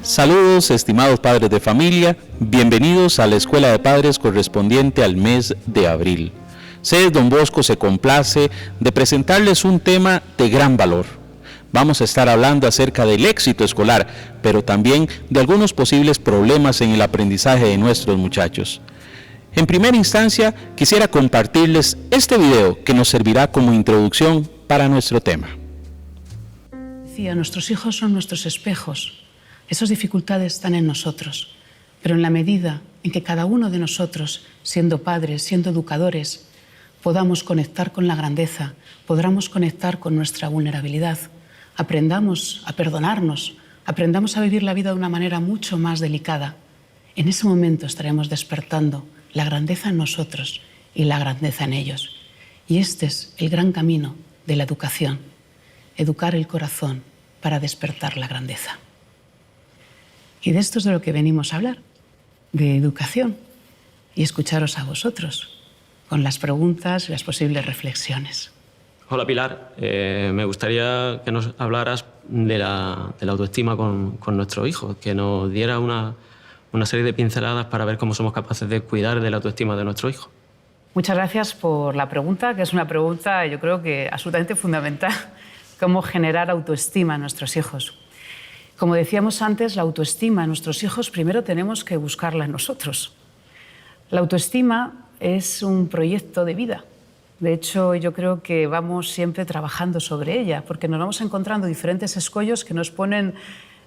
Saludos, estimados padres de familia, bienvenidos a la Escuela de Padres correspondiente al mes de abril. CES Don Bosco se complace de presentarles un tema de gran valor. Vamos a estar hablando acerca del éxito escolar, pero también de algunos posibles problemas en el aprendizaje de nuestros muchachos. En primera instancia, quisiera compartirles este video que nos servirá como introducción para nuestro tema. Decía, nuestros hijos son nuestros espejos. Esas dificultades están en nosotros, pero en la medida en que cada uno de nosotros, siendo padres, siendo educadores, podamos conectar con la grandeza, podamos conectar con nuestra vulnerabilidad, aprendamos a perdonarnos, aprendamos a vivir la vida de una manera mucho más delicada, en ese momento estaremos despertando la grandeza en nosotros y la grandeza en ellos. Y este es el gran camino de la educación, educar el corazón para despertar la grandeza. Y de esto es de lo que venimos a hablar, de educación, y escucharos a vosotros, con las preguntas y las posibles reflexiones. Hola Pilar, me gustaría que nos hablaras de la autoestima con nuestro hijo, que nos diera una serie de pinceladas para ver cómo somos capaces de cuidar de la autoestima de nuestro hijo. Muchas gracias por la pregunta, que es una pregunta yo creo que absolutamente fundamental, cómo generar autoestima en nuestros hijos. Como decíamos antes, la autoestima en nuestros hijos primero tenemos que buscarla en nosotros. La autoestima es un proyecto de vida. De hecho, yo creo que vamos siempre trabajando sobre ella, porque nos vamos encontrando diferentes escollos que nos ponen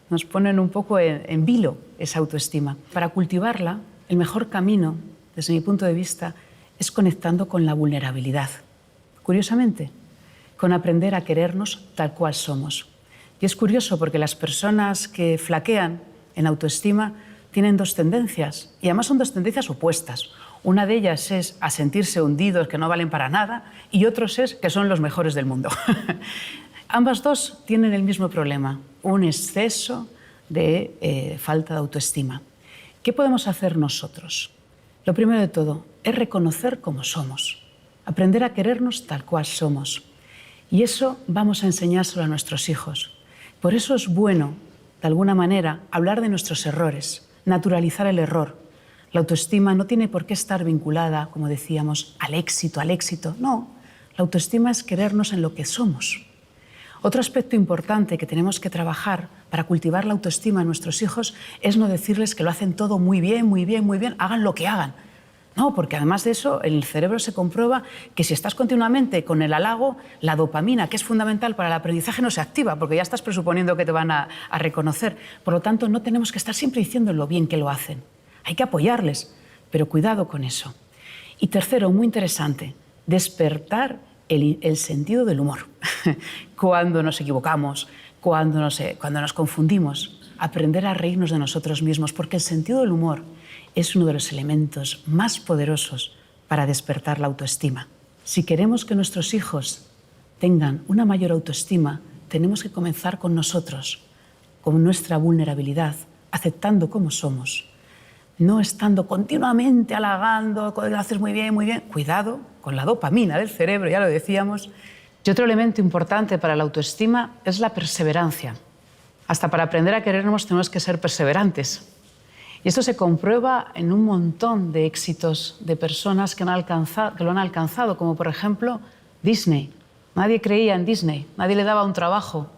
un poco en vilo esa autoestima. Para cultivarla, el mejor camino, desde mi punto de vista, es conectando con la vulnerabilidad. Curiosamente, con aprender a querernos tal cual somos. Y es curioso porque las personas que flaquean en autoestima tienen dos tendencias, y además son dos tendencias opuestas. Una de ellas es a sentirse hundidos, que no valen para nada, y otros es que son los mejores del mundo. Ambas dos tienen el mismo problema, un exceso de falta de autoestima. ¿Qué podemos hacer nosotros? Lo primero de todo es reconocer cómo somos, aprender a querernos tal cual somos. Y eso vamos a enseñárselo a nuestros hijos. Por eso es bueno, de alguna manera, hablar de nuestros errores, naturalizar el error. La autoestima no tiene por qué estar vinculada, como decíamos, al éxito. No, la autoestima es querernos en lo que somos. Otro aspecto importante que tenemos que trabajar para cultivar la autoestima en nuestros hijos es no decirles que lo hacen todo muy bien, hagan lo que hagan. No, porque además de eso, en el cerebro se comprueba que si estás continuamente con el halago, la dopamina, que es fundamental para el aprendizaje, no se activa, porque ya estás presuponiendo que te van a reconocer. Por lo tanto, no tenemos que estar siempre diciendo lo bien que lo hacen. Hay que apoyarles, pero cuidado con eso. Y tercero, muy interesante, despertar el sentido del humor. Cuando nos equivocamos, cuando nos confundimos, aprender a reírnos de nosotros mismos, porque el sentido del humor es uno de los elementos más poderosos para despertar la autoestima. Si queremos que nuestros hijos tengan una mayor autoestima, tenemos que comenzar con nosotros, con nuestra vulnerabilidad, aceptando cómo somos, no estando continuamente halagando, lo haces muy bien, cuidado con la dopamina del cerebro, ya lo decíamos. Y otro elemento importante para la autoestima es la perseverancia. Hasta para aprender a querernos tenemos que ser perseverantes. Y esto se comprueba en un montón de éxitos de personas que lo han alcanzado, como por ejemplo Disney. Nadie creía en Disney, nadie le daba un trabajo.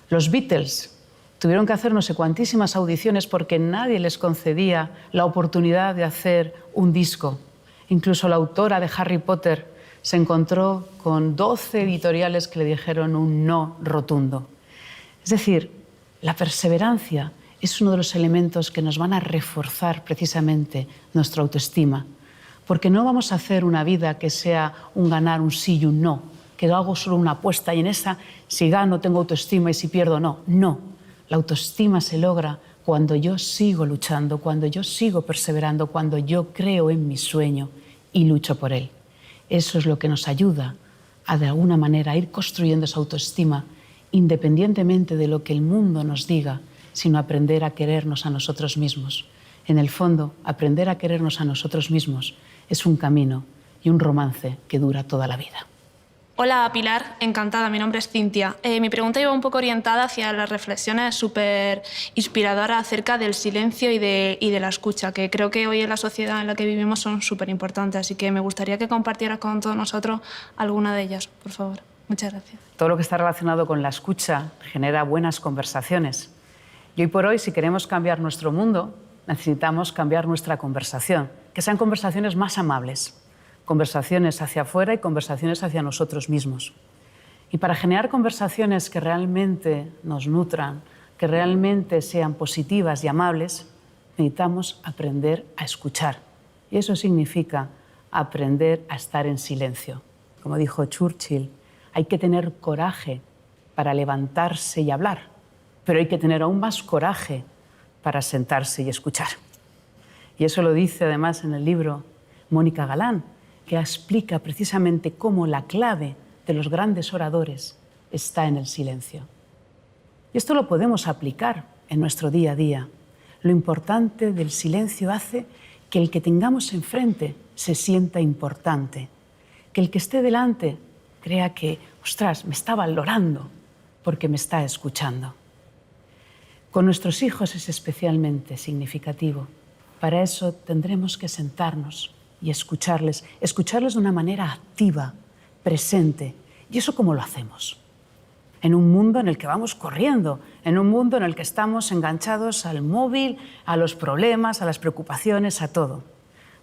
Los Beatles tuvieron que hacer no sé cuantísimas audiciones porque nadie les concedía la oportunidad de hacer un disco. Incluso la autora de Harry Potter se encontró con 12 editoriales que le dijeron un no rotundo. Es decir, la perseverancia es uno de los elementos que nos van a reforzar precisamente nuestra autoestima, porque no vamos a hacer una vida que sea un ganar, un sí y un no, que hago solo una apuesta y en esa, si gano, tengo autoestima y si pierdo, no. No, la autoestima se logra cuando yo sigo luchando, cuando yo sigo perseverando, cuando yo creo en mi sueño y lucho por él. Eso es lo que nos ayuda a, de alguna manera, ir construyendo esa autoestima independientemente de lo que el mundo nos diga, sino aprender a querernos a nosotros mismos. En el fondo, aprender a querernos a nosotros mismos es un camino y un romance que dura toda la vida. Hola Pilar, encantada, mi nombre es Cintia. Mi pregunta iba un poco orientada hacia las reflexiones súper inspiradoras acerca del silencio y de la escucha, que creo que hoy en la sociedad en la que vivimos son súper importantes, así que me gustaría que compartieras con todos nosotros alguna de ellas, por favor. Muchas gracias. Todo lo que está relacionado con la escucha genera buenas conversaciones. Y hoy por hoy, si queremos cambiar nuestro mundo, necesitamos cambiar nuestra conversación, que sean conversaciones más amables, conversaciones hacia afuera y conversaciones hacia nosotros mismos. Y para generar conversaciones que realmente nos nutran, que realmente sean positivas y amables, necesitamos aprender a escuchar. Y eso significa aprender a estar en silencio. Como dijo Churchill, hay que tener coraje para levantarse y hablar, pero hay que tener aún más coraje para sentarse y escuchar. Y eso lo dice además en el libro Mónica Galán, que explica precisamente cómo la clave de los grandes oradores está en el silencio. Y esto lo podemos aplicar en nuestro día a día. Lo importante del silencio hace que el que tengamos enfrente se sienta importante, que el que esté delante crea que, ostras, me está valorando porque me está escuchando. Con nuestros hijos es especialmente significativo. Para eso tendremos que sentarnos y escucharles de una manera activa, presente. ¿Y eso cómo lo hacemos? En un mundo en el que vamos corriendo, en un mundo en el que estamos enganchados al móvil, a los problemas, a las preocupaciones, a todo.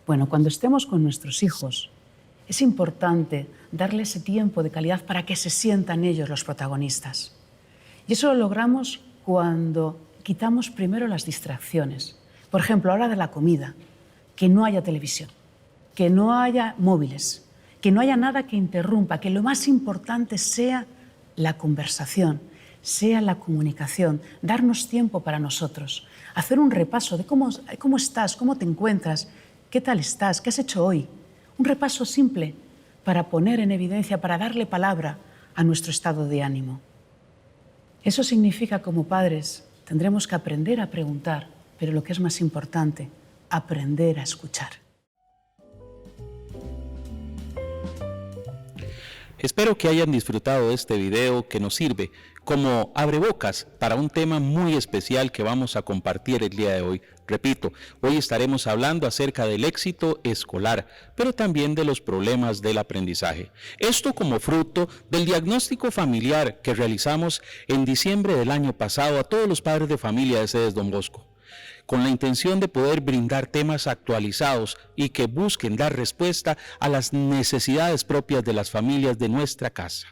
Bueno, cuando estemos con nuestros hijos, es importante darle ese tiempo de calidad para que se sientan ellos los protagonistas. Y eso lo logramos cuando quitamos primero las distracciones. Por ejemplo, a la hora de la comida, que no haya televisión, que no haya móviles, que no haya nada que interrumpa, que lo más importante sea la conversación, sea la comunicación, darnos tiempo para nosotros, hacer un repaso de cómo estás, cómo te encuentras, qué tal estás, qué has hecho hoy. Un repaso simple para poner en evidencia, para darle palabra a nuestro estado de ánimo. Eso significa, como padres, tendremos que aprender a preguntar, pero lo que es más importante, aprender a escuchar. Espero que hayan disfrutado de este video que nos sirve como abrebocas para un tema muy especial que vamos a compartir el día de hoy. Repito, hoy estaremos hablando acerca del éxito escolar, pero también de los problemas del aprendizaje. Esto como fruto del diagnóstico familiar que realizamos en diciembre del año pasado a todos los padres de familia de Sedes Don Bosco, con la intención de poder brindar temas actualizados y que busquen dar respuesta a las necesidades propias de las familias de nuestra casa.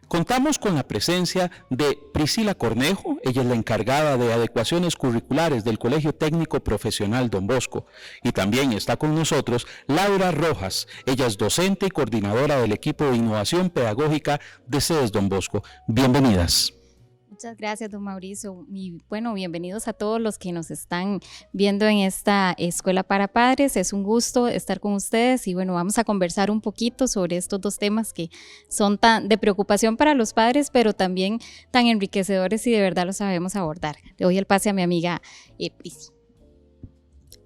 Contamos con la presencia de Priscila Cornejo, ella es la encargada de adecuaciones curriculares del Colegio Técnico Profesional Don Bosco, y también está con nosotros Laura Rojas, ella es docente y coordinadora del equipo de innovación pedagógica de Sedes Don Bosco. Bienvenidas. Muchas gracias, don Mauricio. Y bueno, bienvenidos a todos los que nos están viendo en esta Escuela para Padres. Es un gusto estar con ustedes y bueno, vamos a conversar un poquito sobre estos dos temas que son tan de preocupación para los padres, pero también tan enriquecedores si de verdad los sabemos abordar. Le doy el pase a mi amiga Prisi.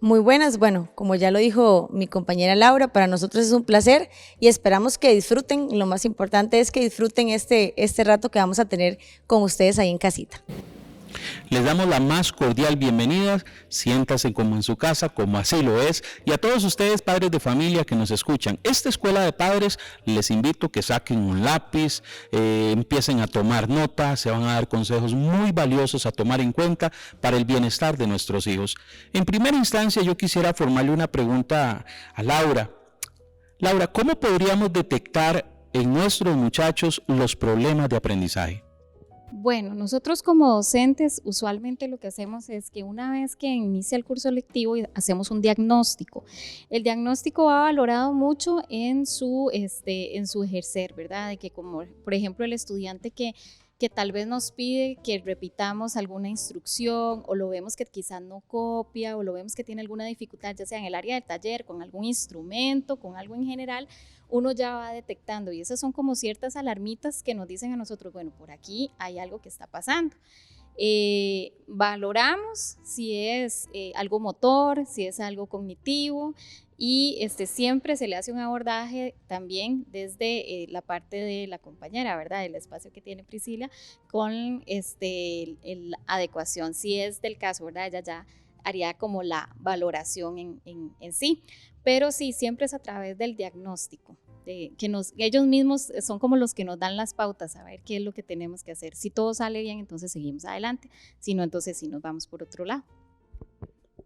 Muy buenas, bueno, como ya lo dijo mi compañera Laura, para nosotros es un placer y esperamos que disfruten, lo más importante es que disfruten este rato que vamos a tener con ustedes ahí en casita. Les damos la más cordial bienvenida, siéntanse como en su casa, como así lo es, y a todos ustedes padres de familia que nos escuchan. Esta escuela de padres les invito que saquen un lápiz, empiecen a tomar nota, se van a dar consejos muy valiosos a tomar en cuenta para el bienestar de nuestros hijos. En primera instancia yo quisiera formarle una pregunta a Laura. Laura, ¿cómo podríamos detectar en nuestros muchachos los problemas de aprendizaje? Bueno, nosotros como docentes usualmente lo que hacemos es que una vez que inicia el curso lectivo hacemos un diagnóstico. El diagnóstico va valorado mucho en su ejercer, ¿verdad? De que como por ejemplo el estudiante que tal vez nos pide que repitamos alguna instrucción o lo vemos que quizás no copia o lo vemos que tiene alguna dificultad, ya sea en el área del taller, con algún instrumento, con algo en general, uno ya va detectando y esas son como ciertas alarmitas que nos dicen a nosotros, bueno, por aquí hay algo que está pasando. Valoramos si es algo motor, si es algo cognitivo y siempre se le hace un abordaje también desde la parte de la compañera, ¿verdad? El espacio que tiene Priscila con la adecuación, si es del caso, ¿verdad? Ella ya haría como la valoración en sí, pero sí, siempre es a través del diagnóstico. Ellos mismos son como los que nos dan las pautas, a ver qué es lo que tenemos que hacer. Si todo sale bien, entonces seguimos adelante, si no, entonces sí nos vamos por otro lado.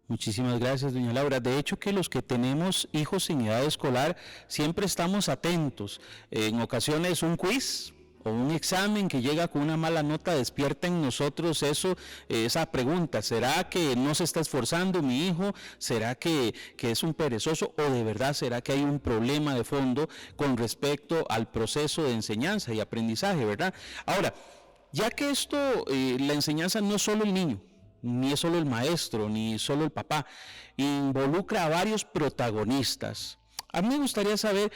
Muchísimas gracias, doña Laura. De hecho, que los que tenemos hijos en edad escolar siempre estamos atentos. En ocasiones un quiz o un examen que llega con una mala nota despierta en nosotros esa pregunta: ¿será que no se está esforzando mi hijo? ¿Será que es un perezoso? ¿O de verdad será que hay un problema de fondo con respecto al proceso de enseñanza y aprendizaje, verdad? Ahora, ya que la enseñanza no es solo el niño, ni es solo el maestro, ni solo el papá, involucra a varios protagonistas. A mí me gustaría saber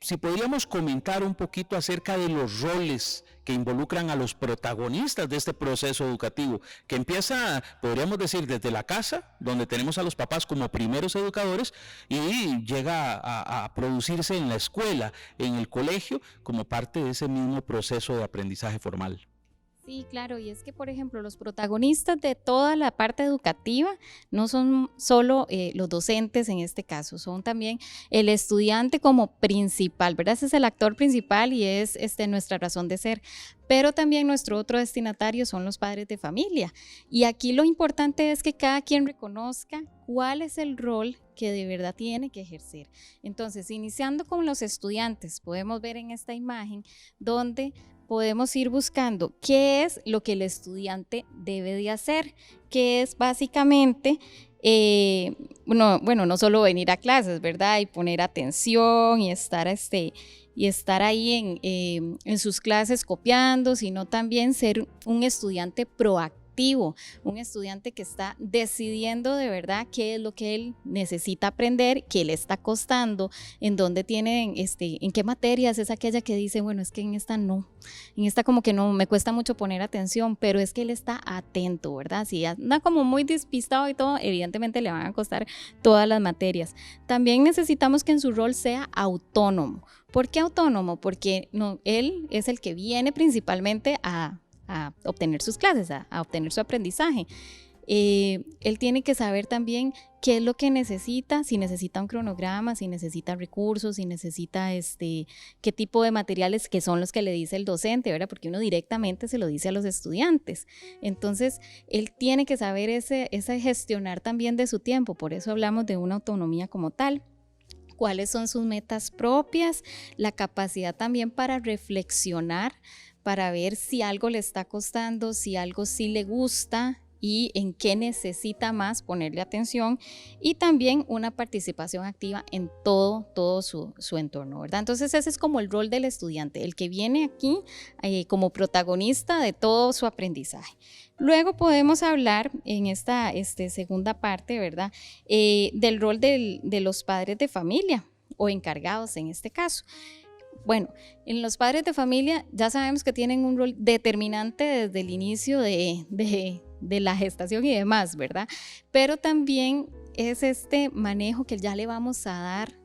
si podríamos comentar un poquito acerca de los roles que involucran a los protagonistas de este proceso educativo, que empieza, podríamos decir, desde la casa, donde tenemos a los papás como primeros educadores, y llega a producirse en la escuela, en el colegio, como parte de ese mismo proceso de aprendizaje formal. Sí, claro, y es que, por ejemplo, los protagonistas de toda la parte educativa no son solo los docentes en este caso, son también el estudiante como principal, ¿verdad? Ese es el actor principal y es nuestra razón de ser. Pero también nuestro otro destinatario son los padres de familia. Y aquí lo importante es que cada quien reconozca cuál es el rol que de verdad tiene que ejercer. Entonces, iniciando con los estudiantes, podemos ver en esta imagen donde podemos ir buscando qué es lo que el estudiante debe de hacer, que es básicamente, no solo venir a clases, ¿verdad? Y poner atención y estar ahí en sus clases copiando, sino también ser un estudiante proactivo, un estudiante que está decidiendo de verdad qué es lo que él necesita aprender, qué le está costando, en dónde tiene, en qué materias es aquella que dice, bueno, es que en esta no, en esta como que no, me cuesta mucho poner atención, pero es que él está atento, ¿verdad? Si anda como muy despistado y todo, evidentemente le van a costar todas las materias. También necesitamos que en su rol sea autónomo. ¿Por qué autónomo? Porque él es el que viene principalmente a obtener sus clases, a obtener su aprendizaje. Él tiene que saber también qué es lo que necesita, si necesita un cronograma, si necesita recursos, si necesita qué tipo de materiales, que son los que le dice el docente, ¿verdad? Porque uno directamente se lo dice a los estudiantes. Entonces, él tiene que saber ese gestionar también de su tiempo, por eso hablamos de una autonomía como tal. Cuáles son sus metas propias, la capacidad también para reflexionar, para ver si algo le está costando, si algo sí le gusta y en qué necesita más ponerle atención, y también una participación activa en todo su entorno, ¿verdad? Entonces ese es como el rol del estudiante, el que viene aquí como protagonista de todo su aprendizaje. Luego podemos hablar en esta segunda parte, ¿verdad? Del rol de los padres de familia o encargados en este caso. Bueno, en los padres de familia ya sabemos que tienen un rol determinante desde el inicio de la gestación y demás, ¿verdad? Pero también es este manejo que ya le vamos a dar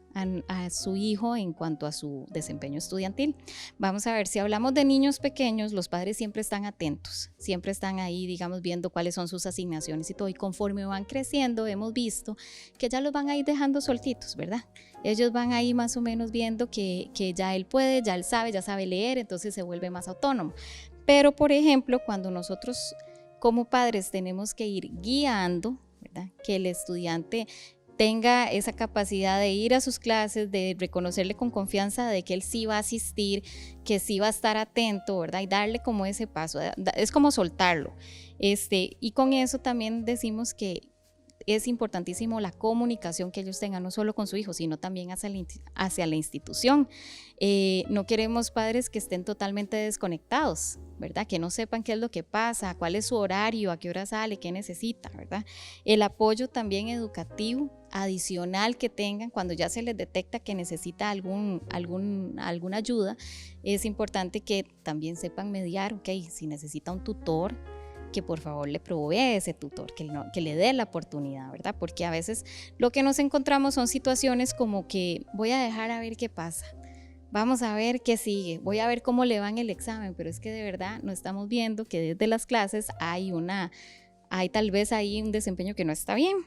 a su hijo en cuanto a su desempeño estudiantil. Vamos a ver, si hablamos de niños pequeños, los padres siempre están atentos, siempre están ahí, digamos, viendo cuáles son sus asignaciones y todo, y conforme van creciendo, hemos visto que ya los van a ir dejando soltitos, ¿verdad? Ellos van ahí más o menos viendo que ya él puede, ya él sabe, ya sabe leer, entonces se vuelve más autónomo. Pero, por ejemplo, cuando nosotros como padres tenemos que ir guiando, ¿verdad? Que el estudiante tenga esa capacidad de ir a sus clases, de reconocerle con confianza de que él sí va a asistir, que sí va a estar atento, ¿verdad? Y darle como ese paso, es como soltarlo. Y con eso también decimos que es importantísimo la comunicación que ellos tengan, no solo con su hijo, sino también hacia la institución. No queremos padres que estén totalmente desconectados, ¿verdad? Que no sepan qué es lo que pasa, cuál es su horario, a qué hora sale, qué necesita, ¿verdad? El apoyo también educativo adicional que tengan cuando ya se les detecta que necesita alguna ayuda, es importante que también sepan mediar, ok, si necesita un tutor, que por favor le provee ese tutor, que le dé la oportunidad, ¿verdad? Porque a veces lo que nos encontramos son situaciones como que voy a dejar a ver qué pasa, vamos a ver qué sigue, voy a ver cómo le va en el examen, pero es que de verdad no estamos viendo que desde las clases hay tal vez ahí un desempeño que no está bien.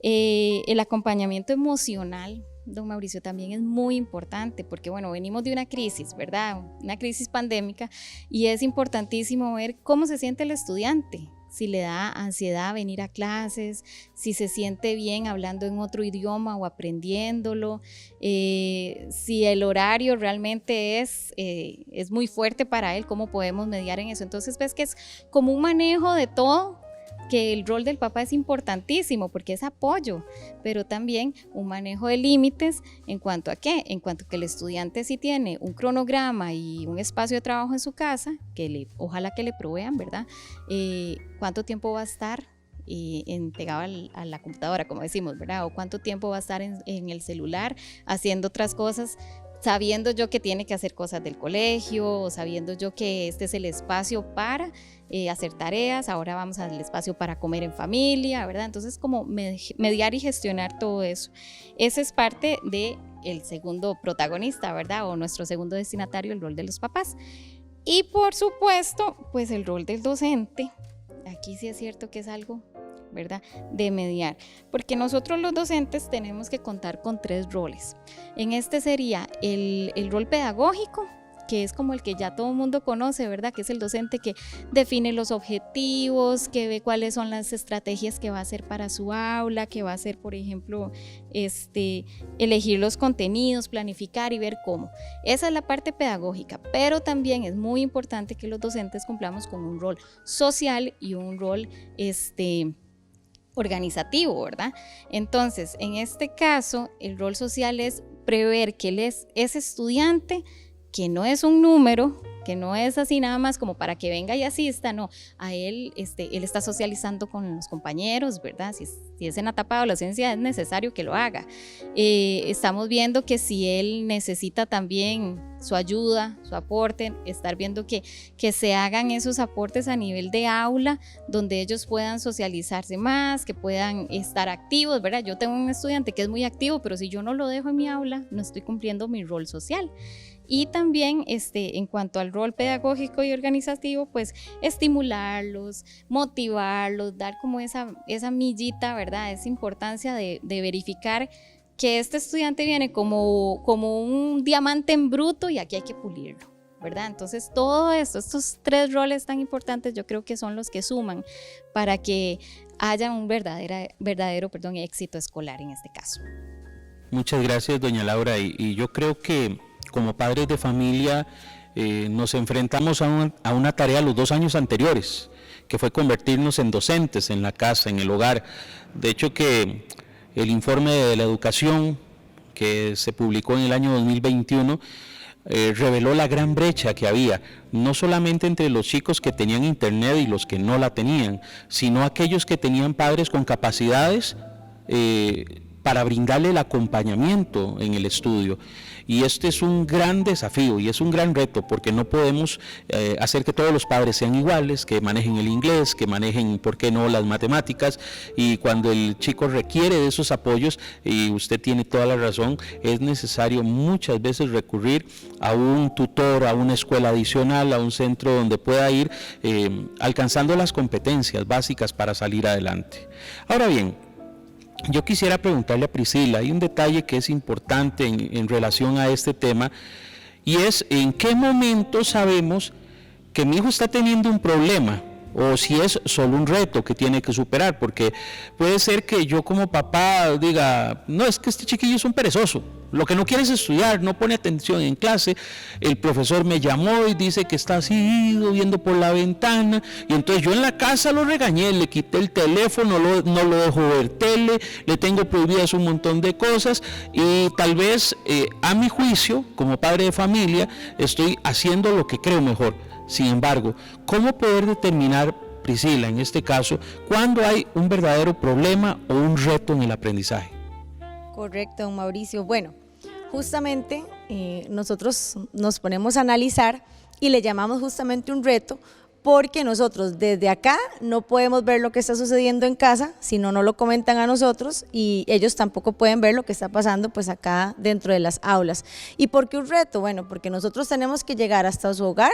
El acompañamiento emocional, don Mauricio, también es muy importante porque, bueno, venimos de una crisis, ¿verdad? Una crisis pandémica, y es importantísimo ver cómo se siente el estudiante, si le da ansiedad venir a clases, si se siente bien hablando en otro idioma o aprendiéndolo, si el horario realmente es muy fuerte para él, cómo podemos mediar en eso. Entonces ves que es como un manejo de todo, que el rol del papá es importantísimo porque es apoyo, pero también un manejo de límites en cuanto a ¿qué? En cuanto a que el estudiante sí tiene un cronograma y un espacio de trabajo en su casa, ojalá que le provean, ¿verdad? ¿Cuánto tiempo va a estar pegado a la computadora, como decimos, ¿verdad? O cuánto tiempo va a estar en el celular haciendo otras cosas, sabiendo yo que tiene que hacer cosas del colegio, o sabiendo yo que este es el espacio para hacer tareas, ahora vamos al espacio para comer en familia, ¿verdad? Entonces, como mediar y gestionar todo eso. Ese es parte del segundo protagonista, ¿verdad? O nuestro segundo destinatario, el rol de los papás. Y por supuesto, pues el rol del docente. Aquí sí es cierto que es algo, ¿verdad?, de mediar, porque nosotros los docentes tenemos que contar con 3 roles. En este sería el rol pedagógico, que es como el que ya todo el mundo conoce, ¿verdad?, que es el docente que define los objetivos, que ve cuáles son las estrategias que va a hacer para su aula, que va a hacer, por ejemplo, elegir los contenidos, planificar y ver cómo. Esa es la parte pedagógica, pero también es muy importante que los docentes cumplamos con un rol social y un rol organizativo, ¿verdad? Entonces, en este caso, el rol social es prever que él es ese estudiante que no es un número, que no es así nada más como para que venga y asista, no, a él, él está socializando con los compañeros, ¿verdad? Si es en la etapa de adolescencia es necesario que lo haga. Estamos viendo que si él necesita también su ayuda, su aporte, estar viendo que se hagan esos aportes a nivel de aula, donde ellos puedan socializarse más, que puedan estar activos, ¿verdad? Yo tengo un estudiante que es muy activo, pero si yo no lo dejo en mi aula, no estoy cumpliendo mi rol social. Y también en cuanto al rol pedagógico y organizativo, pues estimularlos, motivarlos, dar como esa millita, ¿verdad? Esa importancia de verificar que este estudiante viene como un diamante en bruto y aquí hay que pulirlo, ¿verdad? Entonces todo esto, estos 3 roles tan importantes, yo creo que son los que suman para que haya un verdadero éxito escolar en este caso. Muchas gracias, doña Laura, y yo creo que como padres de familia nos enfrentamos a una tarea los 2 años anteriores, que fue convertirnos en docentes en la casa, en el hogar. De hecho que el informe de la educación que se publicó en el año 2021 reveló la gran brecha que había, no solamente entre los chicos que tenían internet y los que no la tenían, sino aquellos que tenían padres con capacidades para brindarle el acompañamiento en el estudio. Y este es un gran desafío y es un gran reto, porque no podemos hacer que todos los padres sean iguales, que manejen el inglés, que manejen, ¿por qué no?, las matemáticas, y cuando el chico requiere de esos apoyos, y usted tiene toda la razón, es necesario muchas veces recurrir a un tutor, a una escuela adicional, a un centro donde pueda ir alcanzando las competencias básicas para salir adelante. Ahora bien, yo quisiera preguntarle a Priscila, hay un detalle que es importante en relación a este tema, y es en qué momento sabemos que mi hijo está teniendo un problema, o si es solo un reto que tiene que superar, porque puede ser que yo como papá diga, no, es que este chiquillo es un perezoso, lo que no quiere es estudiar, no pone atención en clase, el profesor me llamó y dice que está así viendo por la ventana, y entonces yo en la casa lo regañé, le quité el teléfono, no lo dejo ver tele, le tengo prohibidas un montón de cosas, y tal vez a mi juicio, como padre de familia, estoy haciendo lo que creo mejor. Sin embargo, ¿cómo poder determinar, Priscila, en este caso, cuándo hay un verdadero problema o un reto en el aprendizaje? Correcto, don Mauricio. Bueno, justamente nosotros nos ponemos a analizar y le llamamos justamente un reto porque nosotros desde acá no podemos ver lo que está sucediendo en casa, si no lo comentan a nosotros, y ellos tampoco pueden ver lo que está pasando pues acá dentro de las aulas. ¿Y por qué un reto? Bueno, porque nosotros tenemos que llegar hasta su hogar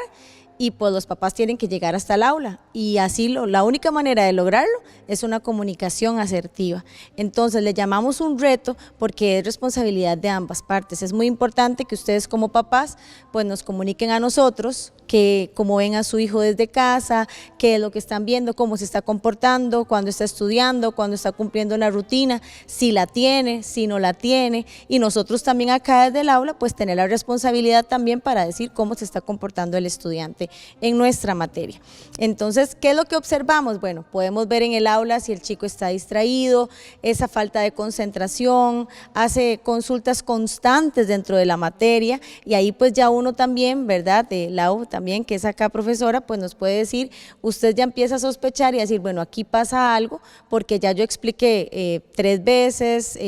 y pues los papás tienen que llegar hasta el aula, y así la única manera de lograrlo es una comunicación asertiva. Entonces le llamamos un reto porque es responsabilidad de ambas partes. Es muy importante que ustedes como papás pues nos comuniquen a nosotros que cómo ven a su hijo desde casa, qué es lo que están viendo, cómo se está comportando, cuando está estudiando, cuando está cumpliendo una rutina, si la tiene, si no la tiene, y nosotros también acá desde el aula pues tener la responsabilidad también para decir cómo se está comportando el estudiante en nuestra materia. Entonces, ¿qué es lo que observamos? Bueno, podemos ver en el aula si el chico está distraído, esa falta de concentración, hace consultas constantes dentro de la materia, y ahí pues ya uno también, ¿verdad? Lau también, que es acá profesora, pues nos puede decir, usted ya empieza a sospechar y a decir, bueno, aquí pasa algo, porque ya yo expliqué 3 veces,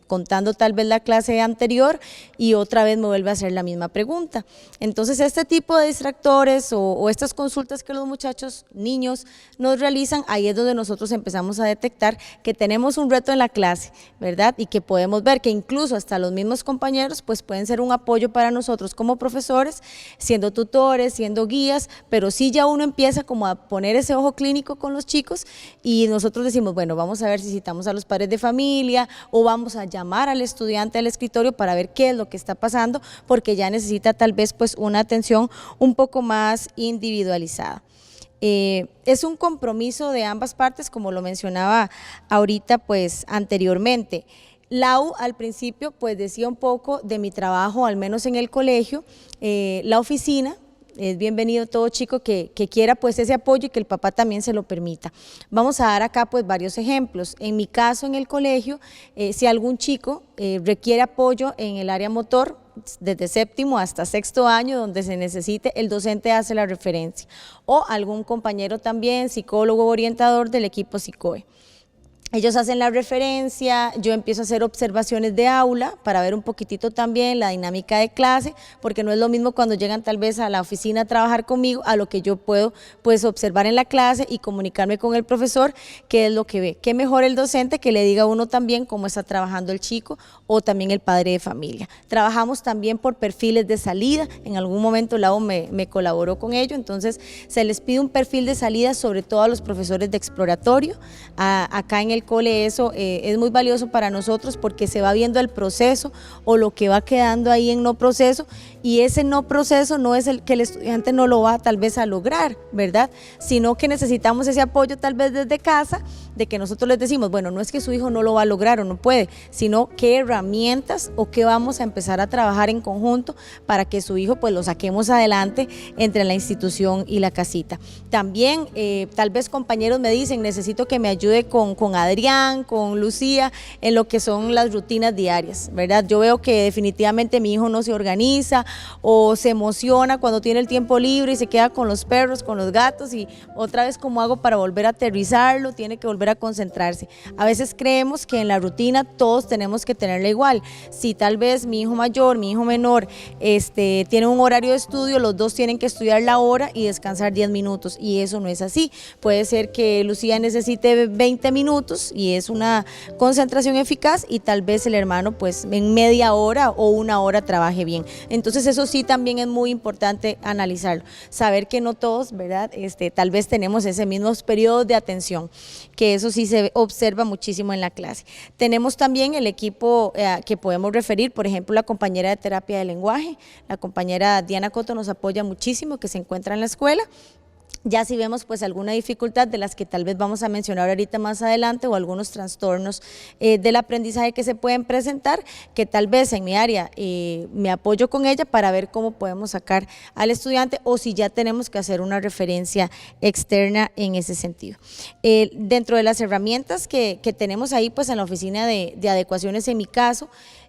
contando tal vez la clase anterior, y otra vez me vuelve a hacer la misma pregunta. Entonces este tipo de distractores o estas consultas que los muchachos, niños, nos realizan, ahí es donde nosotros empezamos a detectar que tenemos un reto en la clase, ¿verdad? Y que podemos ver que incluso hasta los mismos compañeros pues pueden ser un apoyo para nosotros como profesores, siendo tutores, siendo guías, pero sí ya uno empieza como a poner ese ojo clínico con los chicos, y nosotros decimos, bueno, vamos a ver si citamos a los padres de familia o vamos a llamar al estudiante al escritorio para ver qué es lo que está pasando, porque ya necesita tal vez pues una atención un poco más individualizada. Es un compromiso de ambas partes, como lo mencionaba ahorita pues anteriormente. Lau al principio pues decía un poco de mi trabajo, al menos en el colegio, la oficina. Es bienvenido todo chico que quiera pues ese apoyo y que el papá también se lo permita. Vamos a dar acá pues varios ejemplos. En mi caso en el colegio, si algún chico requiere apoyo en el área motor, desde 7º hasta 6º año, donde se necesite, el docente hace la referencia. O algún compañero también, psicólogo o orientador del equipo PSICOE. Ellos hacen la referencia, yo empiezo a hacer observaciones de aula para ver un poquitito también la dinámica de clase, porque no es lo mismo cuando llegan tal vez a la oficina a trabajar conmigo a lo que yo puedo pues observar en la clase y comunicarme con el profesor qué es lo que ve. Qué mejor el docente que le diga a uno también cómo está trabajando el chico o también el padre de familia. Trabajamos también por perfiles de salida, en algún momento Lau me colaboró con ello, entonces se les pide un perfil de salida sobre todo a los profesores de exploratorio. Acá en el cole eso es muy valioso para nosotros porque se va viendo el proceso o lo que va quedando ahí en no proceso, y ese no proceso no es el que el estudiante no lo va tal vez a lograr, ¿verdad? Sino que necesitamos ese apoyo tal vez desde casa, de que nosotros les decimos, bueno, no es que su hijo no lo va a lograr o no puede, sino qué herramientas o qué vamos a empezar a trabajar en conjunto para que su hijo pues lo saquemos adelante entre la institución y la casita. También tal vez compañeros me dicen, necesito que me ayude con Adrián, con Lucía, en lo que son las rutinas diarias, ¿verdad? Yo veo que definitivamente mi hijo no se organiza o se emociona cuando tiene el tiempo libre y se queda con los perros, con los gatos, y otra vez cómo hago para volver a aterrizarlo, tiene que volver a concentrarse. A veces creemos que en la rutina todos tenemos que tenerla igual. Si tal vez mi hijo mayor, mi hijo menor, tiene un horario de estudio, los dos tienen que estudiar la hora y descansar 10 minutos, y eso no es así. Puede ser que Lucía necesite 20 minutos y es una concentración eficaz, y tal vez el hermano pues en media hora o 1 hora trabaje bien. Entonces eso sí también es muy importante analizarlo, saber que no todos, ¿verdad? Tal vez tenemos ese mismos periodos de atención, que eso sí se observa muchísimo en la clase. Tenemos también el equipo que podemos referir, por ejemplo, la compañera de terapia de lenguaje, la compañera Diana Coto nos apoya muchísimo, que se encuentra en la escuela. Ya si vemos pues alguna dificultad de las que tal vez vamos a mencionar ahorita más adelante, o algunos trastornos del aprendizaje que se pueden presentar, que tal vez en mi área me apoyo con ella para ver cómo podemos sacar al estudiante, o si ya tenemos que hacer una referencia externa en ese sentido. Dentro de las herramientas que tenemos ahí pues en la oficina de adecuaciones, en mi caso,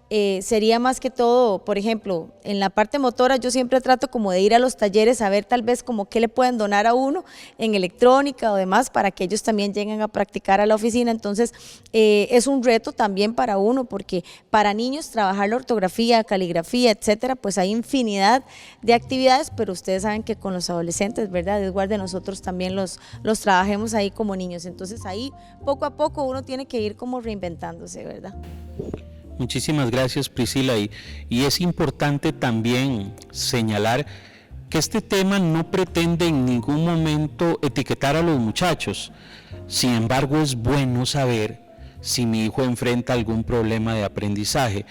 sería más que todo, por ejemplo, en la parte motora yo siempre trato como de ir a los talleres a ver tal vez como qué le pueden donar a uno en electrónica o demás para que ellos también lleguen a practicar a la oficina. Entonces es un reto también para uno, porque para niños trabajar la ortografía, caligrafía, etcétera, pues hay infinidad de actividades, pero ustedes saben que con los adolescentes, ¿verdad? Es igual de nosotros también los trabajemos ahí como niños. Entonces ahí poco a poco uno tiene que ir como reinventándose, ¿verdad? Muchísimas gracias, Priscila, y es importante también señalar que este tema no pretende en ningún momento etiquetar a los muchachos. Sin embargo, es bueno saber si mi hijo enfrenta algún problema de aprendizaje.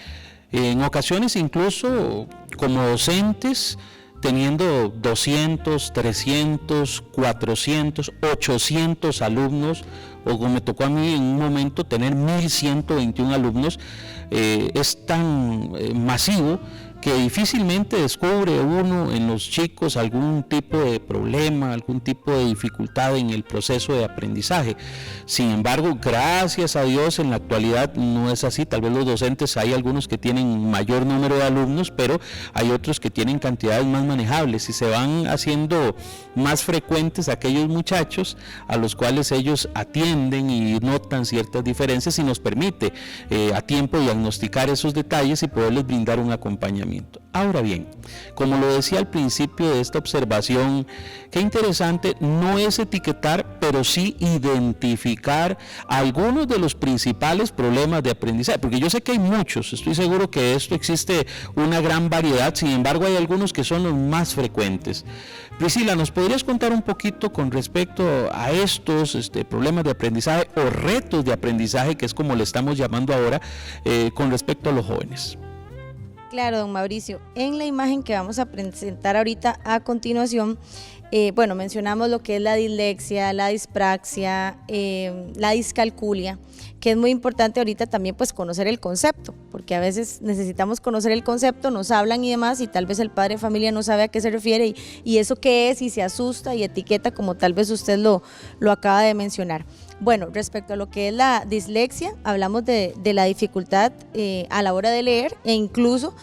En ocasiones, incluso como docentes, teniendo 200, 300, 400, 800 alumnos, o como me tocó a mí en un momento tener 1121 alumnos, es tan masivo que difícilmente descubre uno en los chicos algún tipo de problema, algún tipo de dificultad en el proceso de aprendizaje. Sin embargo, gracias a Dios en la actualidad no es así. Tal vez los docentes, hay algunos que tienen mayor número de alumnos, pero hay otros que tienen cantidades más manejables y se van haciendo más frecuentes aquellos muchachos a los cuales ellos atienden y notan ciertas diferencias y nos permite a tiempo diagnosticar esos detalles y poderles brindar un acompañamiento. Ahora bien, como lo decía al principio de esta observación, qué interesante, no es etiquetar, pero sí identificar algunos de los principales problemas de aprendizaje, porque yo sé que hay muchos, estoy seguro que esto existe una gran variedad, sin embargo hay algunos que son los más frecuentes. Priscila, ¿nos podrías contar un poquito con respecto a estos problemas de aprendizaje o retos de aprendizaje, que es como le estamos llamando ahora, con respecto a los jóvenes? Claro, don Mauricio, en la imagen que vamos a presentar ahorita a continuación, bueno, mencionamos lo que es la dislexia, la dispraxia, la discalculia, que es muy importante ahorita también pues conocer el concepto, porque a veces necesitamos conocer el concepto, nos hablan y demás, y tal vez el padre de familia no sabe a qué se refiere y eso qué es, y se asusta y etiqueta como tal vez usted lo acaba de mencionar. Bueno, respecto a lo que es la dislexia, hablamos de la dificultad a la hora de leer e incluso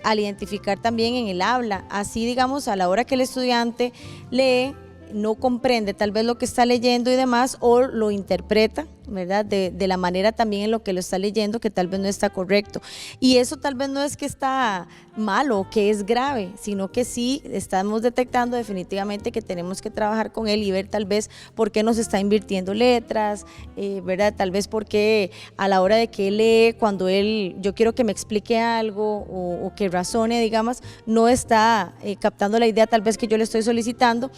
al identificar también en el habla. Así, digamos, a la hora que el estudiante lee, no comprende tal vez lo que está leyendo y demás, o lo interpreta, ¿verdad? De la manera también en lo que lo está leyendo, que tal vez no está correcto. Y eso tal vez no es que está malo o que es grave, sino que sí estamos detectando definitivamente que tenemos que trabajar con él y ver tal vez por qué nos está invirtiendo letras, ¿verdad? Tal vez porque a la hora de que él lee, cuando yo quiero que me explique algo o que razone, digamos, no está captando la idea tal vez que yo le estoy solicitando.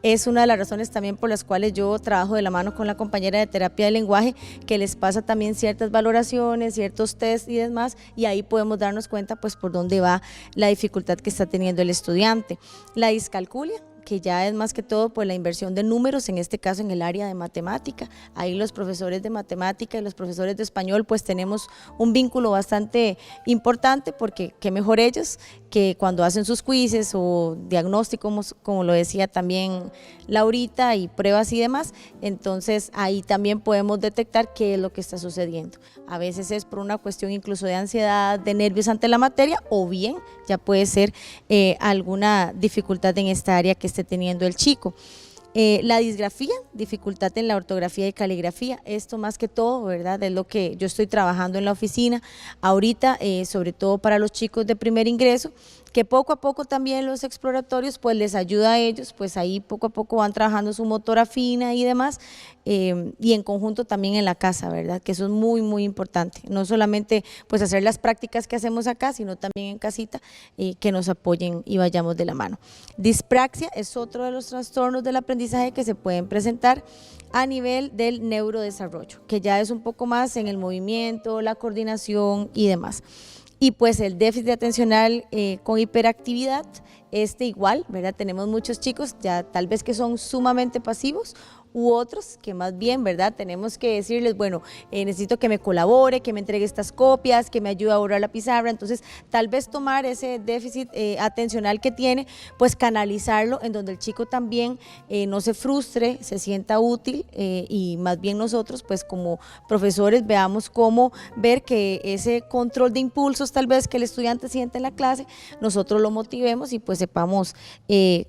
Es una de las razones también por las cuales yo trabajo de la mano con la compañera de terapia del lenguaje, que les pasa también ciertas valoraciones, ciertos test y demás, y ahí podemos darnos cuenta pues por dónde va la dificultad que está teniendo el estudiante. La discalculia, que ya es más que todo pues la inversión de números, en este caso en el área de matemática. Ahí los profesores de matemática y los profesores de español pues tenemos un vínculo bastante importante, porque qué mejor ellos que cuando hacen sus quizzes o diagnósticos, como lo decía también Laurita, y pruebas y demás, entonces ahí también podemos detectar qué es lo que está sucediendo. A veces es por una cuestión incluso de ansiedad, de nervios ante la materia, o bien ya puede ser alguna dificultad en esta área que esté teniendo el chico. La disgrafía, dificultad en la ortografía y caligrafía, esto más que todo, ¿verdad? Es lo que yo estoy trabajando en la oficina ahorita, sobre todo para los chicos de primer ingreso, que poco a poco también los exploratorios pues les ayuda a ellos, pues ahí poco a poco van trabajando su motora fina y demás, y en conjunto también en la casa, ¿verdad? Que eso es muy muy importante, no solamente pues hacer las prácticas que hacemos acá, sino también en casita, que nos apoyen y vayamos de la mano. Dispraxia es otro de los trastornos del aprendizaje que se pueden presentar a nivel del neurodesarrollo, que ya es un poco más en el movimiento, la coordinación y demás. Y pues el déficit atencional con hiperactividad, igual, ¿verdad? Tenemos muchos chicos ya tal vez que son sumamente pasivos u otros que más bien, ¿verdad? Tenemos que decirles, bueno, necesito que me colabore, que me entregue estas copias, que me ayude a borrar la pizarra. Entonces, tal vez tomar ese déficit atencional que tiene, pues canalizarlo en donde el chico también no se frustre, se sienta útil y más bien nosotros, pues como profesores, veamos cómo ver que ese control de impulsos tal vez que el estudiante siente en la clase, nosotros lo motivemos y pues sepamos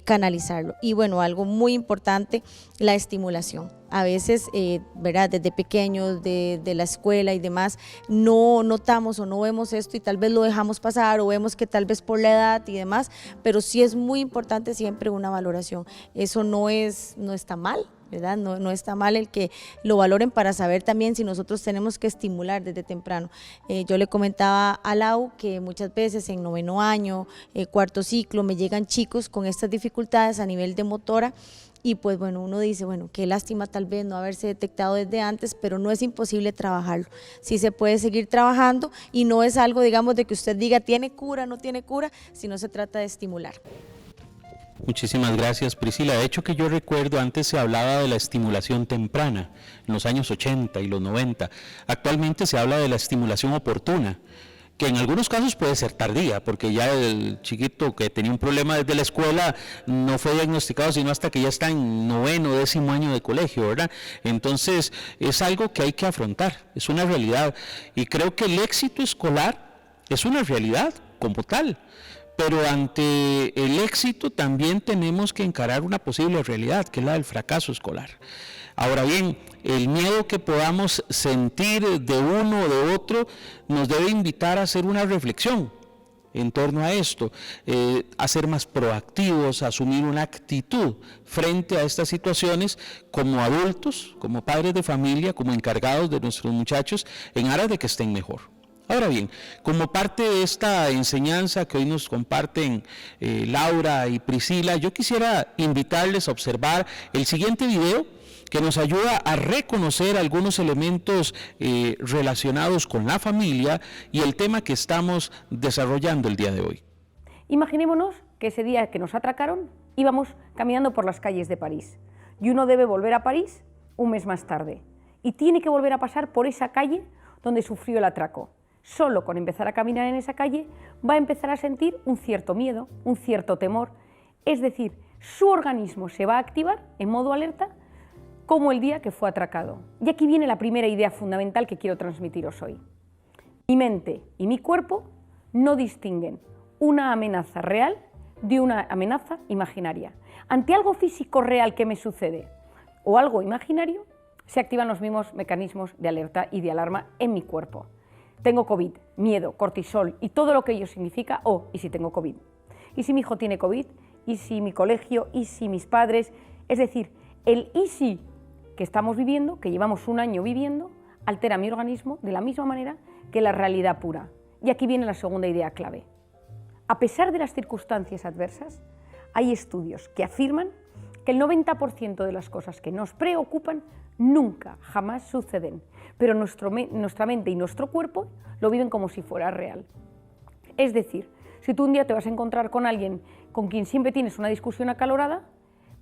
canalizarlo. Y bueno, algo muy importante, la estimulación. A veces, ¿verdad? Desde pequeños, de la escuela y demás, no notamos o no vemos esto y tal vez lo dejamos pasar o vemos que tal vez por la edad y demás, pero sí es muy importante siempre una valoración. Eso no está mal, ¿verdad? No está mal el que lo valoren para saber también si nosotros tenemos que estimular desde temprano. Yo le comentaba a Lau que muchas veces en 9º año, 4º ciclo, me llegan chicos con estas dificultades a nivel de motora. Y pues bueno, uno dice, bueno, qué lástima tal vez no haberse detectado desde antes, pero no es imposible trabajarlo. Sí se puede seguir trabajando y no es algo, digamos, de que usted diga tiene cura, no tiene cura, sino se trata de estimular. Muchísimas gracias, Priscila. De hecho que yo recuerdo, antes se hablaba de la estimulación temprana, en los años 80 y los 90. Actualmente se habla de la estimulación oportuna, que en algunos casos puede ser tardía, porque ya el chiquito que tenía un problema desde la escuela no fue diagnosticado sino hasta que ya está en 9º, 10º año de colegio, ¿verdad? Entonces es algo que hay que afrontar, es una realidad, y creo que el éxito escolar es una realidad como tal, pero ante el éxito también tenemos que encarar una posible realidad, que es la del fracaso escolar. Ahora bien, el miedo que podamos sentir de uno o de otro nos debe invitar a hacer una reflexión en torno a esto, a ser más proactivos, a asumir una actitud frente a estas situaciones como adultos, como padres de familia, como encargados de nuestros muchachos, en aras de que estén mejor. Ahora bien, como parte de esta enseñanza que hoy nos comparten Laura y Priscila, yo quisiera invitarles a observar el siguiente video que nos ayuda a reconocer algunos elementos relacionados con la familia y el tema que estamos desarrollando el día de hoy. Imaginémonos que ese día que nos atracaron íbamos caminando por las calles de París y uno debe volver a París un mes más tarde y tiene que volver a pasar por esa calle donde sufrió el atraco. Solo con empezar a caminar en esa calle va a empezar a sentir un cierto miedo, un cierto temor, es decir, su organismo se va a activar en modo alerta como el día que fue atracado. Y aquí viene la primera idea fundamental que quiero transmitiros hoy. Mi mente y mi cuerpo no distinguen una amenaza real de una amenaza imaginaria. Ante algo físico real que me sucede o algo imaginario, se activan los mismos mecanismos de alerta y de alarma en mi cuerpo. Tengo COVID, miedo, cortisol y todo lo que ello significa, ¿y si tengo COVID? ¿Y si mi hijo tiene COVID? ¿Y si mi colegio? ¿Y si mis padres? Es decir, el ¿y si? Que estamos viviendo, que llevamos un año viviendo, altera mi organismo de la misma manera que la realidad pura. Y aquí viene la segunda idea clave. A pesar de las circunstancias adversas, hay estudios que afirman que el 90% de las cosas que nos preocupan nunca, jamás suceden, pero nuestra mente y nuestro cuerpo lo viven como si fuera real. Es decir, si tú un día te vas a encontrar con alguien con quien siempre tienes una discusión acalorada,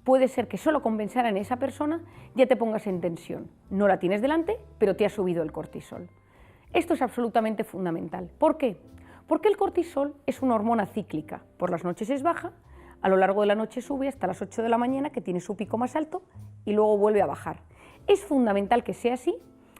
puede ser que solo con pensar en esa persona ya te pongas en tensión. No la tienes delante, pero te ha subido el cortisol. Esto es absolutamente fundamental. ¿Por qué? Porque el cortisol es una hormona cíclica. Por las noches es baja, a lo largo de la noche sube hasta las 8 de la mañana, que tiene su pico más alto, y luego vuelve a bajar. Es fundamental que sea así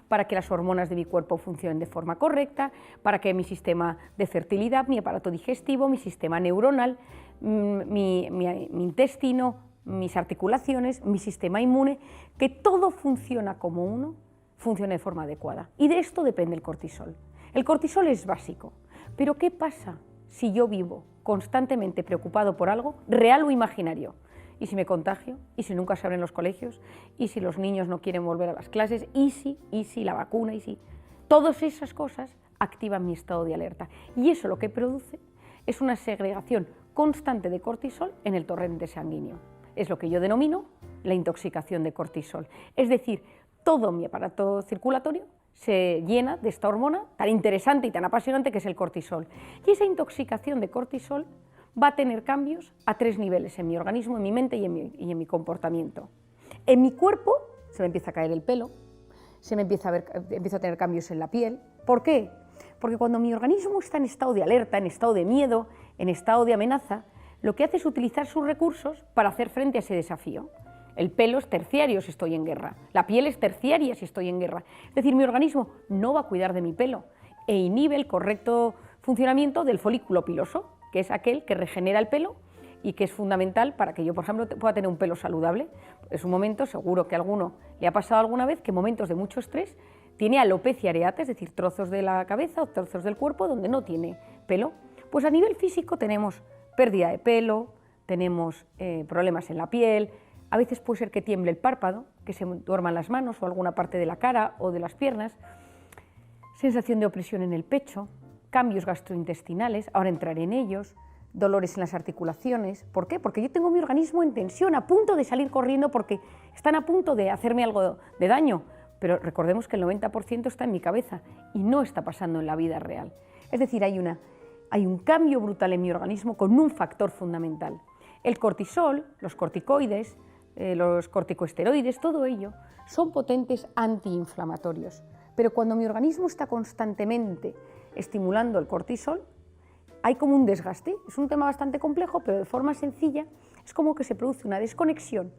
para que las hormonas de mi cuerpo funcionen de forma correcta, para que mi sistema de fertilidad, mi aparato digestivo, mi sistema neuronal, mi intestino, mis articulaciones, mi sistema inmune, que todo funciona como uno, funcione de forma adecuada. Y de esto depende el cortisol. El cortisol es básico, pero ¿qué pasa si yo vivo constantemente preocupado por algo, real o imaginario? ¿Y si me contagio? ¿Y si nunca se abren los colegios? ¿Y si los niños no quieren volver a las clases? ¿Y si la vacuna? ¿Y si? Todas esas cosas activan mi estado de alerta. Y eso lo que produce es una segregación constante de cortisol en el torrente sanguíneo. Es lo que yo denomino la intoxicación de cortisol. Es decir, todo mi aparato circulatorio se llena de esta hormona tan interesante y tan apasionante que es el cortisol. Y esa intoxicación de cortisol va a tener cambios a 3 niveles en mi organismo, en mi mente y en mi comportamiento. En mi cuerpo se me empieza a caer el pelo, empiezo a tener cambios en la piel. ¿Por qué? Porque cuando mi organismo está en estado de alerta, en estado de miedo, en estado de amenaza, lo que hace es utilizar sus recursos para hacer frente a ese desafío. El pelo es terciario si estoy en guerra, la piel es terciaria si estoy en guerra. Es decir, mi organismo no va a cuidar de mi pelo e inhibe el correcto funcionamiento del folículo piloso, que es aquel que regenera el pelo y que es fundamental para que yo, por ejemplo, pueda tener un pelo saludable. Es un momento, seguro que a alguno le ha pasado alguna vez, que en momentos de mucho estrés tiene alopecia areata, es decir, trozos de la cabeza o trozos del cuerpo donde no tiene pelo. Pues a nivel físico tenemos pérdida de pelo, tenemos problemas en la piel, a veces puede ser que tiemble el párpado, que se duerman las manos o alguna parte de la cara o de las piernas, sensación de opresión en el pecho, cambios gastrointestinales, ahora entraré en ellos, dolores en las articulaciones. ¿Por qué? Porque yo tengo mi organismo en tensión, a punto de salir corriendo porque están a punto de hacerme algo de daño, pero recordemos que el 90% está en mi cabeza y no está pasando en la vida real. Es decir, hay un cambio brutal en mi organismo con un factor fundamental. El cortisol, los corticoides, los corticosteroides, todo ello son potentes antiinflamatorios, pero cuando mi organismo está constantemente estimulando el cortisol, hay como un desgaste. Es un tema bastante complejo, pero de forma sencilla es como que se produce una desconexión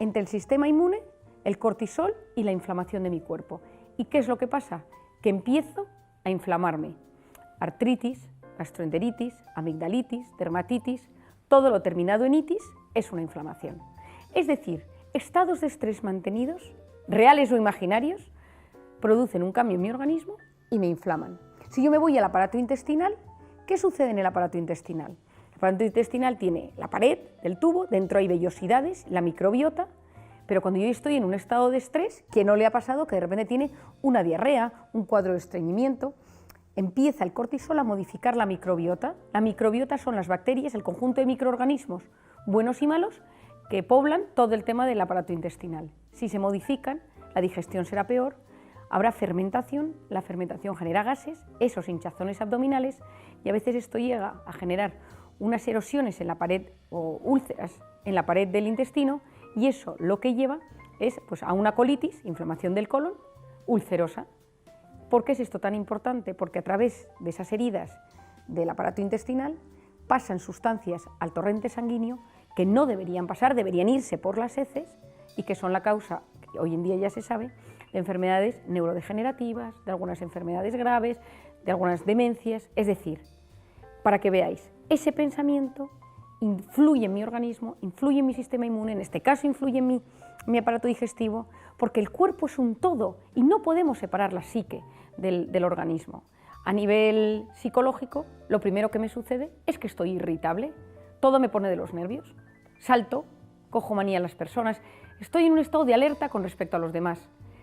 entre el sistema inmune, el cortisol y la inflamación de mi cuerpo. ¿Y qué es lo que pasa? Que empiezo a inflamarme. Artritis, gastroenteritis, amigdalitis, dermatitis, todo lo terminado en itis es una inflamación. Es decir, estados de estrés mantenidos, reales o imaginarios, producen un cambio en mi organismo y me inflaman. Si yo me voy al aparato intestinal, ¿qué sucede en el aparato intestinal? El aparato intestinal tiene la pared del tubo, dentro hay vellosidades, la microbiota, pero cuando yo estoy en un estado de estrés, ¿qué no le ha pasado? Que de repente tiene una diarrea, un cuadro de estreñimiento, empieza el cortisol a modificar la microbiota. La microbiota son las bacterias, el conjunto de microorganismos buenos y malos que poblan todo el tema del aparato intestinal. Si se modifican, la digestión será peor, habrá fermentación, la fermentación genera gases, esos hinchazones abdominales, y a veces esto llega a generar unas erosiones en la pared o úlceras en la pared del intestino, y eso lo que lleva es pues, a una colitis, inflamación del colon, ulcerosa. ¿Por qué es esto tan importante? Porque a través de esas heridas del aparato intestinal pasan sustancias al torrente sanguíneo que no deberían pasar, deberían irse por las heces y que son la causa, que hoy en día ya se sabe, de enfermedades neurodegenerativas, de algunas enfermedades graves, de algunas demencias. Es decir, para que veáis, ese pensamiento influye en mi organismo, influye en mi sistema inmune, en este caso influye en mi aparato digestivo, porque el cuerpo es un todo y no podemos separar la psique del organismo. A nivel psicológico, lo primero que me sucede es que estoy irritable, todo me pone de los nervios, salto, cojo manía a las personas, estoy en un estado de alerta con respecto a los demás,